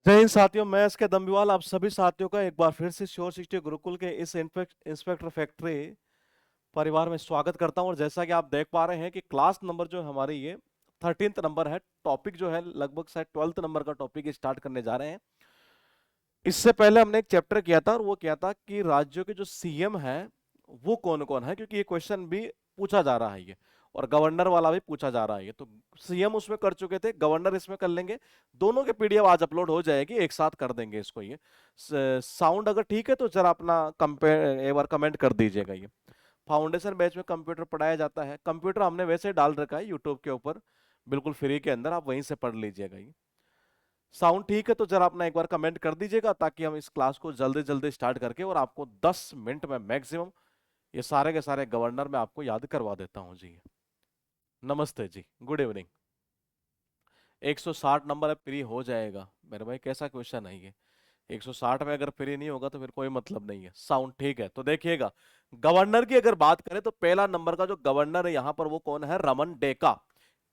जय हिंद साथियों, मैं इसके दम्बिवाल आप सभी साथियों का एक बार फिर से श्योर 60 गुरुकुल के इस इंस्पेक्टर फैक्ट्री परिवार में स्वागत करता हूं। और जैसा कि आप देख पा रहे हैं कि क्लास नंबर जो हमारी ये 13th नंबर है। टॉपिक जो है लगभग शायद 12th नंबर का टॉपिक स्टार्ट करने जा रहे हैं। इससे पहले हमने एक चैप्टर किया था और वो किया था कि राज्यों के जो सीएम है वो कौन कौन है, क्योंकि ये क्वेश्चन भी पूछा जा रहा है ये, और गवर्नर वाला भी पूछा जा रहा है ये। तो सीएम उसमें कर चुके थे, गवर्नर इसमें कर लेंगे। दोनों के पीडीएफ आज अपलोड हो जाएगी, एक साथ कर देंगे इसको। ये साउंड अगर ठीक है तो जरा अपना कंपेयर एक बार कमेंट कर दीजिएगा। ये फाउंडेशन बैच में कंप्यूटर पढ़ाया जाता है। कंप्यूटर हमने वैसे डाल रखा है यूट्यूब के ऊपर, बिल्कुल फ्री के अंदर, आप वहीं से पढ़ लीजिएगा। ये साउंड ठीक है तो जरा अपना एक बार कमेंट कर दीजिएगा, ताकि हम इस क्लास को जल्दी जल्दी स्टार्ट करके और आपको 10 मिनट में मैक्सिमम ये सारे के सारे गवर्नर में आपको याद करवा देता हूं जी। नमस्ते जी, गुड इवनिंग। 160 नंबर है, फ्री हो जाएगा मेरे भाई। कैसा क्वेश्चन है ये? 160 में अगर फ्री नहीं होगा तो फिर कोई मतलब नहीं है। साउंड ठीक है तो देखिएगा, गवर्नर की अगर बात करें तो पहला नंबर का जो गवर्नर है यहां पर वो कौन है? रमन डेका।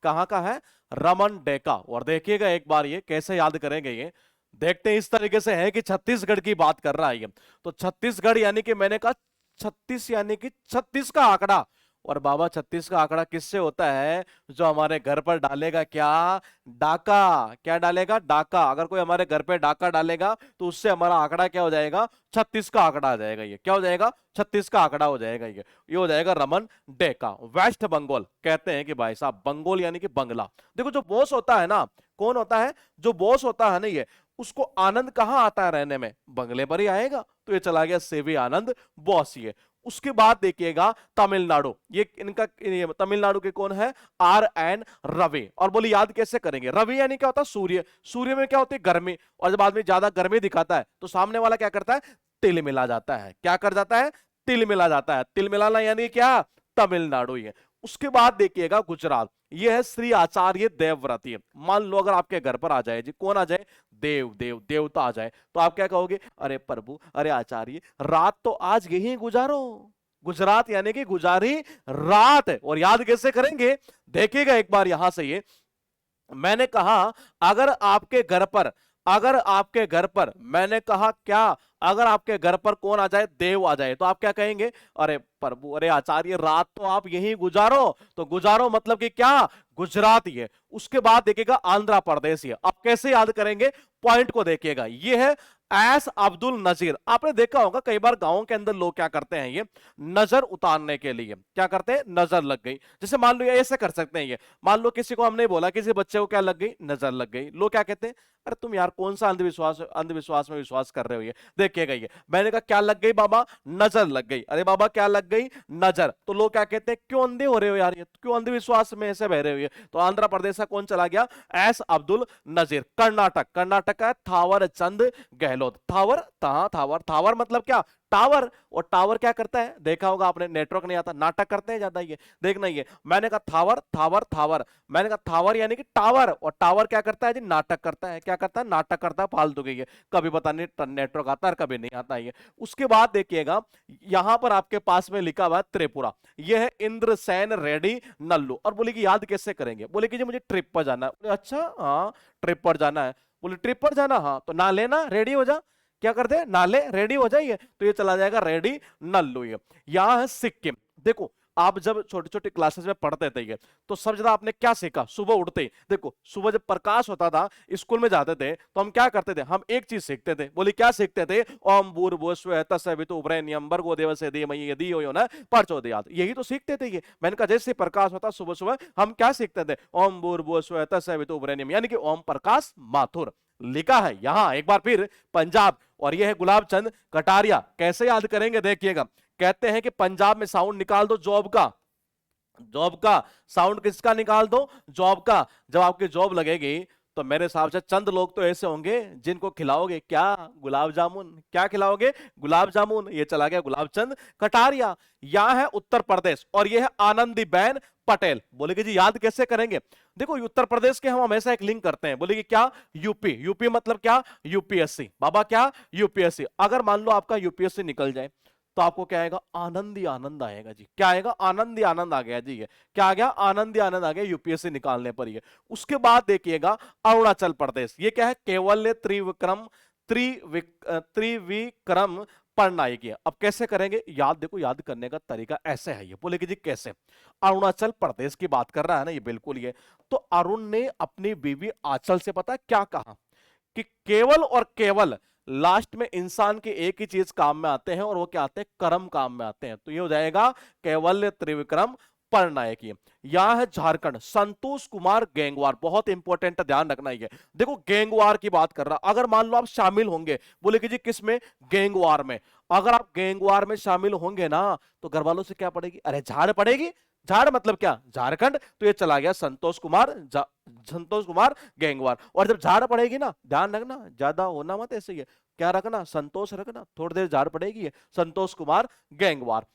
कहां का है? रमन डेका। और देखिएगा एक बार ये कैसे याद करेंगे ये, देखते हैं। इस तरीके से है कि छत्तीसगढ़ की बात कर रहा है ये, तो छत्तीसगढ़ यानी कि मैंने कहा 36 यानी कि 36 का आंकड़ा। और बाबा 36 का आंकड़ा किससे होता है? जो हमारे घर पर डालेगा क्या? डाका। क्या डालेगा? डाका। अगर कोई हमारे घर पे डाका डालेगा तो उससे हमारा आंकड़ा क्या हो जाएगा? 36 का आंकड़ा आ जाएगा। ये क्या हो जाएगा? 36 का आंकड़ा हो जाएगा। ये हो जाएगा रमन डेका। वेस्ट बंगाल कहते हैं कि भाई साहब, बंगाल यानी कि बंगला। देखो जो बॉस होता है ना, कौन होता है? जो बॉस होता है ना, ये उसको आनंद कहां आता है रहने में? बंगले पर ही आएगा। तो ये चला गया सेवी आनंद बॉस। ये उसके बाद देखिएगा तमिलनाडु। ये इनका तमिलनाडु के कौन है? Are N Ravi. और बोली याद कैसे करेंगे? रवि यानी क्या होता है? सूर्य। सूर्य में क्या होती है? गर्मी। और जब आदमी ज्यादा गर्मी दिखाता है तो सामने वाला क्या करता है? तिल मिला जाता है। क्या कर जाता है? तिल मिला जाता है। तिल मिलाना यानी क्या? तमिलनाडु। ये उसके बाद देखिएगा गुजरात। ये है श्री आचार्य देवव्रत। ये मान लो अगर आपके घर पर आ जाए जी, कौन आ जाए? देवता आ जाए, तो आप क्या कहोगे? अरे प्रभु, अरे आचार्य, रात तो आज यही गुजारो। गुजरात यानी कि गुजारी रात। और याद कैसे करेंगे? देखिएगा एक बार यहां से ये, मैंने कहा अगर आपके घर पर, अगर आपके घर पर, मैंने कहा क्या? अगर आपके घर पर कौन आ जाए? देव आ जाए, तो आप क्या कहेंगे? अरे प्रभु, अरे आचार्य, रात तो आप यहीं गुजारो। तो गुजारो मतलब कि क्या? गुजरात। ये उसके बाद देखिएगा आंध्र प्रदेश। ये आप कैसे याद करेंगे? पॉइंट को देखिएगा, ये है एस अब्दुल नजीर। आपने देखा होगा कई बार गांवों के अंदर लोग क्या करते हैं, ये नजर उतारने के लिए क्या करते हैं? नजर लग गई। जैसे मान लो ऐसे कर सकते हैं ये, मान लो किसी को हमने बोला, किसी बच्चे को क्या लग गई? नजर लग गई। लोग क्या कहते हैं? अरे तुम यार कौन सा अंधविश्वास में विश्वास कर रहे हो? ये देखिएगा, ये मैंने कहा क्या लग गई बाबा? नजर लग गई। अरे बाबा क्या लग गई? नजर। तो लोग क्या कहते हैं? क्यों अंधे हो रहे हो यार, ये क्यों अंधविश्वास में ऐसे बह रहे हो? ये तो आंध्र प्रदेश का कौन चला गया? एस अब्दुल नजीर। कर्नाटक, कर्नाटक का थावर चंद गहलोत। थावर मतलब क्या? टावर। और टावर क्या करता है? देखा होगा आपने, नेटवर्क नहीं आता, नाटक करते हैं ज्यादा। ये देखना, ये मैंने कहा थावर थावर थावर, मैंने कहा थावर यानी कि टावर। और टावर क्या करता है जी? नाटक करता है। क्या करता है? नाटक करता है फालतू के। ये कभी पता नहीं नेटवर्क आता है, कभी नहीं आता है ये। उसके बाद देखिएगा यहां पर आपके पास में लिखा हुआ है त्रिपुरा। ये है इंद्रसेन रेड्डी नल्लू। और बोले कि याद कैसे करेंगे? बोले कि जी मुझे ट्रिप पर जाना है। बोले अच्छा, हाँ ट्रिप पर जाना है। बोले ट्रिप पर जाना, हाँ तो ना लेना, रेडी हो जा। क्या करते हैं? नाले रेडी हो जाइए। तो ये चला जाएगा रेडी नल्लू। ये यहां है सिक्किम। देखो आप जब छोटे छोटे क्लासेस में पढ़ते थे ये, तो सब ज्यादा आपने क्या सीखा? सुबह उठते ही देखो, सुबह जब प्रकाश होता था, स्कूल में जाते थे तो हम क्या करते थे? हम एक चीज सीखते थे। बोले क्या सीखते थे? ओम भूर्भुवस्सुः तत्सवितुर्वरेण्यं भर्गो देवस्य धीमहि धियो यो न प्रचोदयात्। यही तो सीखते थे ये। मैंने कहा जैसे प्रकाश होता सुबह सुबह, हम क्या सीखते थे? ओम भूर्भुवस्सुः तत्सवितुर्वरेण्यं, यानी कि ओम प्रकाश माथुर। लिखा है यहां एक बार फिर पंजाब। और यह है गुलाब चंद कटारिया। कैसे याद करेंगे? देखिएगा, कहते हैं कि पंजाब में साउंड निकाल दो जॉब का। जॉब का साउंड किसका निकाल दो? जॉब का। जब आपकी जॉब लगेगी तो मेरे हिसाब से चंद लोग तो ऐसे होंगे जिनको खिलाओगे क्या? गुलाब जामुन। क्या खिलाओगे? गुलाब जामुन। ये चला गया गुलाब चंद कटारिया। यहां है उत्तर प्रदेश और यह है आनंदीबेन पटेल। बोले कि जी याद कैसे करेंगे? देखो उत्तर प्रदेश के हम हमेशा एक लिंक करते हैं। बोले कि क्या? यूपी। यूपी मतलब क्या? यूपीएससी। बाबा क्या? यूपीएससी। अगर मान लो आपका यूपीएससी निकल जाए तो आपको क्या आएगा, आनंद ही आनंद आएगा जी। क्या आएगा, आनंद ही आनंद आ गया जी। ये क्या आ गया, आनंद ही आनंद आ गया यूपीएससी निकालने पर। ये उसके बाद देखिएगा अरुणाचल प्रदेश, ये क्या है, केवल्य त्रिविक्रम त्रिविक्रम पटनायक। अब कैसे करेंगे याद, देखो याद करने का तरीका ऐसे है, ये बोले कि जी कैसे, अरुणाचल प्रदेश की बात कर रहा है ना ये, बिल्कुल ये। तो अरुण ने अपनी बीवी आंचल से पता है क्या कहा, कि केवल और केवल लास्ट में इंसान के एक ही चीज काम में आते हैं, और वो क्या आते हैं, कर्म काम में आते हैं। तो ये हो जाएगा केवल्य त्रिविक्रम पटनायक। यह है झारखंड, संतोष कुमार गैंगवार, बहुत इंपॉर्टेंट है, ध्यान रखना ही है। देखो गैंगवार की बात कर रहा, अगर मान लो आप शामिल होंगे, बोले कि जी किस में, गैंगवार में। अगर आप गैंगवार में शामिल होंगे ना, तो घर वालों से क्या पड़ेगी, अरे झाड़ पड़ेगी। झाड़ मतलब क्या, झारखंड। तो ये चला गया संतोष कुमार गैंगवार। और जब झाड़ पड़ेगी ना, ध्यान रखना, ज्यादा होना मत ऐसे ही है, क्या रखना, संतोष रखना, थोड़ी देर झाड़ पड़ेगी, संतोष कुमार गैंगवार।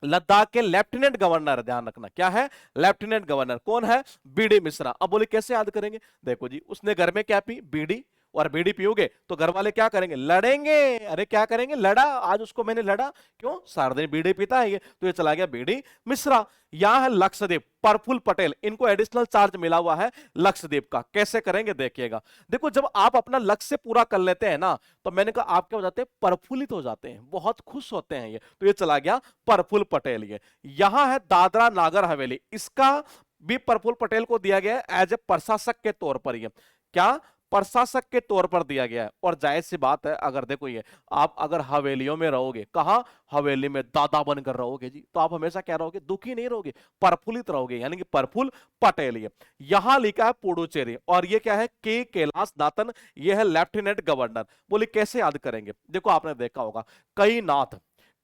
लद्दाख के लेफ्टिनेंट गवर्नर, ध्यान रखना क्या है, लेफ्टिनेंट गवर्नर कौन है, बीडी मिश्रा। अब बोले कैसे याद करेंगे, देखो जी उसने घर में क्या पी, बीड़ी, और बीड़ी पियोगे तो घर वाले क्या करेंगे, लड़ेंगे। अरे क्या करेंगे, लड़ा, आज उसको मैंने लड़ा, क्यों, सारा दिन बीड़ी पीता है ये। तो ये चला गया बीडी मिश्रा। यहां है लक्षद्वीप, प्रफुल्ल पटेल, इनको एडिशनल चार्ज मिला हुआ है लक्षद्वीप का। कैसे करेंगे देखिएगा, देखो जब आप अपना लक्ष्य पूरा कर लेते हैं ना, तो मैंने कहा आप क्या हो जाते हैं, प्रफुल्लित हो जाते हैं, बहुत खुश होते हैं ये। तो ये चला गया प्रफुल्ल पटेल। ये यहां है दादरा नागर हवेली, इसका भी प्रफुल्ल पटेल को दिया गया है एज ए प्रशासक के तौर पर। ये क्या, प्रशासक के तौर पर दिया गया है। और जायज सी बात है, अगर देखो ये आप अगर हवेलियों में रहोगे, कहा, हवेली में दादा बनकर रहोगे जी, तो आप हमेशा क्या रहोगे, दुखी नहीं रहोगे, प्रफुल्लित रहोगे, यानी कि प्रफुल्ल पटेल। ये यहां लिखा है पुडुचेरी, और ये क्या है, के कैलाश नाथन, ये है लेफ्टिनेंट गवर्नर। बोले कैसे याद करेंगे, देखो आपने देखा होगा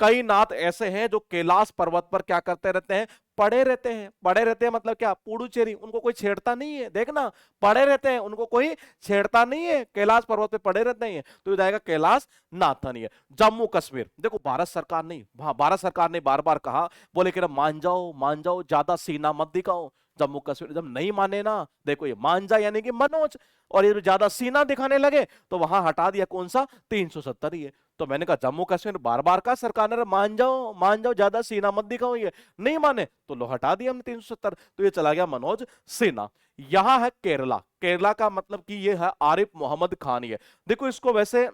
कई नाथ ऐसे हैं जो कैलाश पर्वत पर क्या करते रहते हैं, पड़े रहते हैं मतलब क्या, पुडुचेरी, उनको कोई छेड़ता नहीं है, देखना, पड़े रहते हैं, उनको कोई छेड़ता नहीं है, कैलाश पर्वत पे पड़े रहते हैं। तो ये जाएगा कैलाश नाथन। ये जम्मू कश्मीर, देखो भारत सरकार ने बार बार कहा, बोले कि मान जाओ, ज्यादा सीना मत दिखाओ। जम्मू कश्मीर जब नहीं माने ना, देखो ये मान जा यानी कि मनोज, और ये ज्यादा सीना दिखाने लगे तो वहां हटा दिया कौन सा, 370। ये तो मैंने कहा जम्मू कश्मीर बार बार का सरकार ने मान जाओ, ज्यादा सीना मत दिखाओ, ये नहीं माने तो लो हटा दिया हमने 370। तो ये चला गया मनोज सिन्हा। यहां है केरला का मतलब कि ये है आरिफ मोहम्मद खान। ये देखो इसको वैसे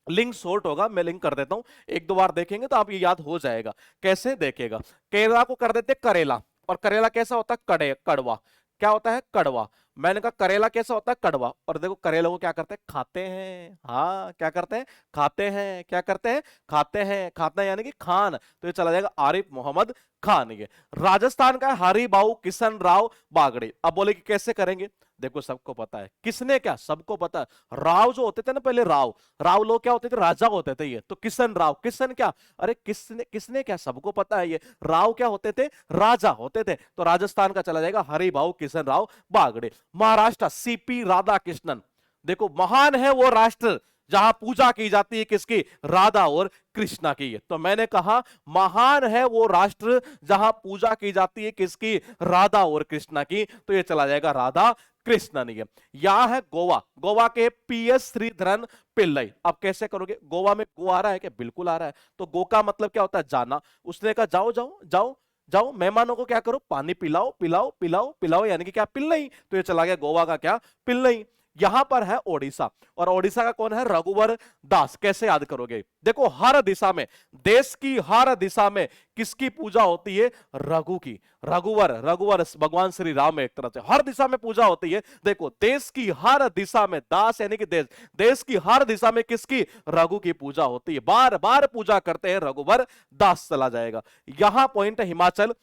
लिंक शॉर्ट होगा, मैं लिंक कर देता हूं, एक दो बार देखेंगे तो आप ये याद हो जाएगा। कैसे देखेगा, केरला को कर देते करेला, और करेला कैसा होता है, कड़वा, क्या होता है, कड़वा। मैंने कहा करेला कैसा होता है, कड़वा। और देखो करेला को क्या करते हैं, खाते हैं, हाँ क्या करते हैं, खाते हैं, क्या करते हैं, खाते हैं, खाता है यानी कि खान। तो ये चला जाएगा आरिफ मोहम्मद खान। ये राजस्थान का हरिबाऊ किशन राव बागड़ी। अब बोले कि कैसे करेंगे, देखो सबको पता है, किसने क्या, सबको पता है, राव जो होते थे ना पहले, राव लोग क्या होते थे, राजा होते थे। ये तो किशन राव, किशन क्या, अरे किसने क्या, सबको पता है, ये राव क्या होते थे, राजा होते थे। तो राजस्थान का चला जाएगा हरिभाऊ किशन राव बागड़े। महाराष्ट्र सीपी राधा कृष्णन, देखो महान है वो राष्ट्र जहां पूजा की जाती है किसकी, राधा और कृष्णा की। तो मैंने कहा महान है वो राष्ट्र जहां पूजा की जाती है किसकी, राधा और कृष्णा की। तो ये चला जाएगा राधा कृष्णन। ये यहां है गोवा के पीएस श्रीधरन पिल्लई। अब कैसे करोगे, गोवा में गो आ रहा है क्या, बिल्कुल आ रहा है। तो गो का मतलब क्या होता है, जाना। उसने कहा जाओ जाओ जाओ जाओ, मेहमानों को क्या करो, पानी पिलाओ पिलाओ पिलाओ पिलाओ, यानी कि क्या, पिल्लई। तो ये चला गया गोवा का क्या, पिल्लई। यहां पर है ओडिशा, और ओडिशा का कौन है, रघुवर दास। कैसे याद करोगे, देखो हर दिशा में, देश की हर दिशा में किसकी पूजा होती है, रघु की, रघुवर भगवान श्री राम, एक तरह से हर दिशा में पूजा होती है। देखो देश की हर दिशा में, दास यानी कि देश की हर दिशा में किसकी, रघु की पूजा होती है, बार बार पूजा करते हैं, रघुवर दास चला जाएगा। यहां पॉइंट है हिमाचल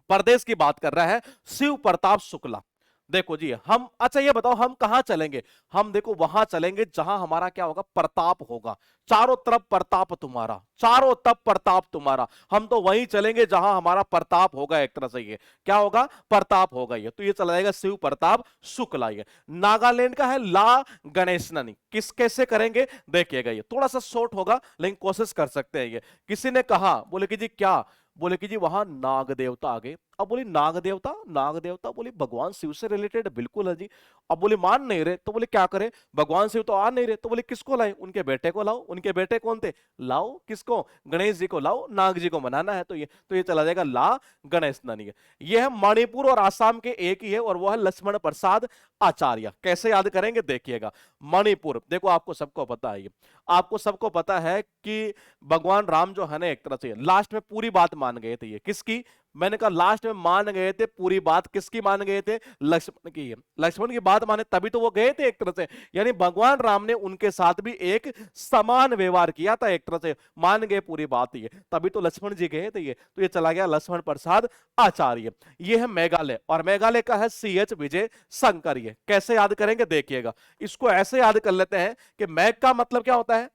प्रदेश की बात कर रहा है शिव प्रताप शुक्ला। देखो जी हम, अच्छा ये बताओ हम कहां चलेंगे, हम देखो वहां चलेंगे जहां हमारा क्या होगा, प्रताप होगा, चारों तरफ प्रताप तुम्हारा, चारों तरफ प्रताप तुम्हारा। हम तो वहीं चलेंगे जहां हमारा प्रताप होगा, एक तरह से ये क्या होगा, प्रताप होगा। ये तो ये चला जाएगा शिव प्रताप शुक्ला। ये नागालैंड का है ला गणेशननी। कैसे करेंगे देखिएगा, ये थोड़ा सा शॉर्ट होगा लेकिन कोशिश कर सकते हैं। ये किसी ने कहा, बोले कि जी क्या, बोले कि जी वहां नाग देवता आ गए। अब बोली नाग देवता, नाग देवता, बोली भगवान शिव से रिलेटेड बिल्कुल है जी। अब बोले मान नहीं रहे, तो बोले क्या करे, भगवान शिव तो आ नहीं रहे, तो बोले किसको लाए, उनके बेटे को लाओ। उनके बेटे कौन थे, लाओ किसको, गणेश जी को लाओ, नाग जी को मनाना है। तो ये चला जाएगा ला गणेश ननी। ये है मणिपुर और आसाम के एक ही है, और वो है लक्ष्मण प्रसाद आचार्य। कैसे याद करेंगे देखिएगा। मणिपुर देखो आपको सबको पता है, आपको सबको पता है कि भगवान राम जो है ना एक तरह से लास्ट में पूरी बात मान गए थे। ये किसकी, मैंने कहा लास्ट में मान गए थे पूरी बात, किसकी मान गए थे, लक्ष्मण की। लक्ष्मण की बात माने तभी तो वो गए थे एक तरह से, यानी भगवान राम ने उनके साथ भी एक समान व्यवहार किया था, एक तरह से मान गए पूरी बात। ये तभी तो लक्ष्मण जी गए थे। ये तो ये चला गया लक्ष्मण प्रसाद आचार्य। ये है मेघालय, और मेघालय का है CH विजय शंकर। ये कैसे याद करेंगे देखिएगा। इसको ऐसे याद कर लेते हैं कि मेघ का मतलब क्या होता है,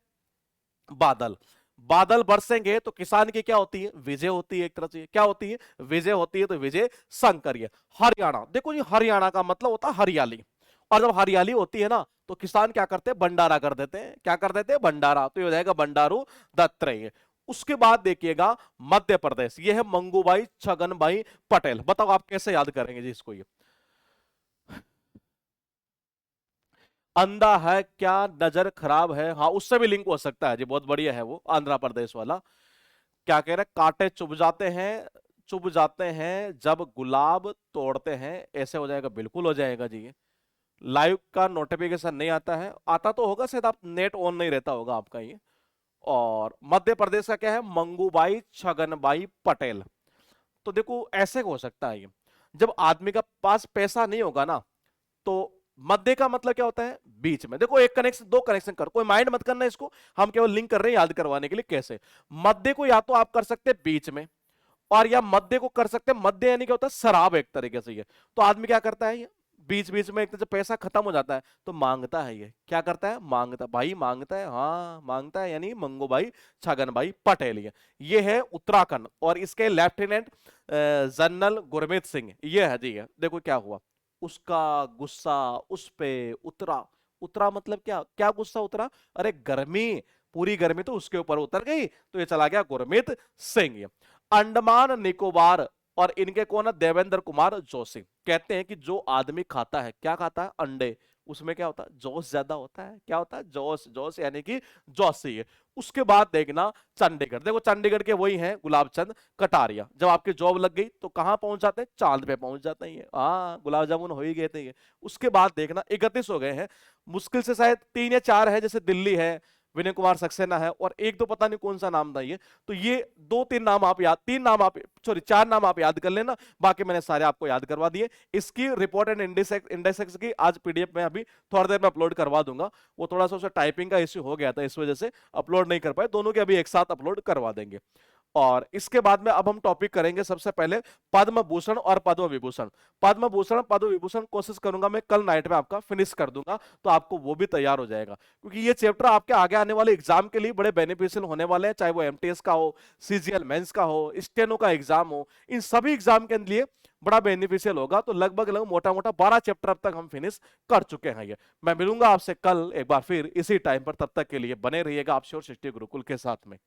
बादल। बादल बरसेंगे तो किसान की क्या होती है, विजय होती है, एक तरह से क्या होती है, विजय होती है। तो विजय शंकर। हरियाणा देखो जी, हरियाणा का मतलब होता है हरियाली, और जब हरियाली होती है ना तो किसान क्या करते हैं, भंडारा कर देते हैं। क्या कर देते हैं, भंडारा। तो ये हो जाएगा बंडारू दत्रेय। उसके बाद देखिएगा मध्य प्रदेश, ये है मंगूभाई छगनभाई पटेल। बताओ आप कैसे याद करेंगे जी इसको। ये अंधा है क्या, नजर खराब है, हाँ उससे भी लिंक हो सकता है जी, बहुत बढ़िया है वो आंध्र प्रदेश वाला। क्या कह रहे, कांटे चुभ जाते हैं, चुभ जाते हैं जब गुलाब तोड़ते हैं, ऐसे हो जाएगा, बिल्कुल हो जाएगा जी। लाइव का नोटिफिकेशन नहीं आता है, आता तो होगा शायद, आप नेट ऑन नहीं रहता होगा आपका ये। और मध्य प्रदेश का क्या है, मंगूबाई छगनबाई पटेल। तो देखो ऐसे हो सकता है ये, जब आदमी का पास पैसा नहीं होगा ना, तो मध्य का मतलब क्या होता है, बीच में। देखो एक कनेक्शन, दो कनेक्शन कर, कोई माइंड मत करना इसको, हम केवल लिंक कर रहे हैं याद करवाने के लिए। कैसे, मध्य को या तो आप कर सकते हैं बीच में, और या मध्य को कर सकते हैं, मध्य यानी क्या होता है, शराब एक तरीके से। ये तो आदमी क्या करता है, ये बीच बीच में एक तरह से पैसा खत्म हो जाता है तो मांगता है। ये क्या करता है, मांगता, भाई मांगता है, हाँ मांगता है, यानी मंगू भाई छगन भाई पटेल। ये है उत्तराखंड, और इसके लेफ्टिनेंट जनरल गुरमीत सिंह ये है जी। देखो क्या हुआ, उसका गुस्सा उस पे उतरा। उतरा मतलब क्या, क्या गुस्सा उतरा, अरे गर्मी, पूरी गर्मी तो उसके ऊपर उतर गई। तो ये चला गया गुरमीत सिंह। अंडमान निकोबार, और इनके कौन है, देवेंद्र कुमार जोशी। कहते हैं कि जो आदमी खाता है, क्या खाता है, अंडे, उसमें क्या होता है, जोश ज्यादा होता है। क्या होता है, जोश, जोश यानी कि जोशी है। उसके बाद देखना चंडीगढ़, देखो चंडीगढ़ के वही हैं गुलाब चंद कटारिया। जब आपकी जॉब लग गई तो कहां पहुंच जाते हैं, चांद पे पहुंच जाते हैं। हाँ गुलाब जामुन हो ही गए थे ये। उसके बाद देखना 31 हो गए हैं, मुश्किल से शायद 3 या 4 है, जैसे दिल्ली है, विनय कुमार सक्सेना है, और एक तो पता नहीं कौन सा नाम था ये। तो ये 2-3 नाम आप याद, 3 नाम आप, सॉरी 4 नाम आप याद कर लेना, बाकी मैंने सारे आपको याद करवा दिए। इसकी रिपोर्ट एंड इंडेक्स की आज PDF में अभी थोड़ी देर में अपलोड करवा दूंगा। वो थोड़ा सा उसका टाइपिंग का इश्यू हो गया था, इस वजह से अपलोड नहीं कर पाए, दोनों के अभी एक साथ अपलोड करवा देंगे। और इसके बाद में अब हम टॉपिक करेंगे सबसे पहले पद्म भूषण और पद्म विभूषण। पद्म भूषण पद्म विभूषण कोशिश करूंगा मैं कल नाइट में आपका फिनिश कर दूंगा, तो आपको वो भी तैयार हो जाएगा, क्योंकि ये चैप्टर आपके आगे आने वाले एग्जाम के लिए बड़े बेनिफिशियल होने वाले हैं, चाहे वो MTS का हो, CGL मेंस का हो, स्टेनो का एग्जाम हो, इन सभी एग्जाम के लिए बड़ा बेनिफिशियल होगा। तो लगभग लगभग मोटा मोटा 12 चैप्टर अब तक हम फिनिश कर चुके हैं। ये मैं मिलूंगा आपसे कल एक बार फिर इसी टाइम पर, तब तक के लिए बने रहिएगा आप श्योर सृष्टि गुरुकुल के साथ में।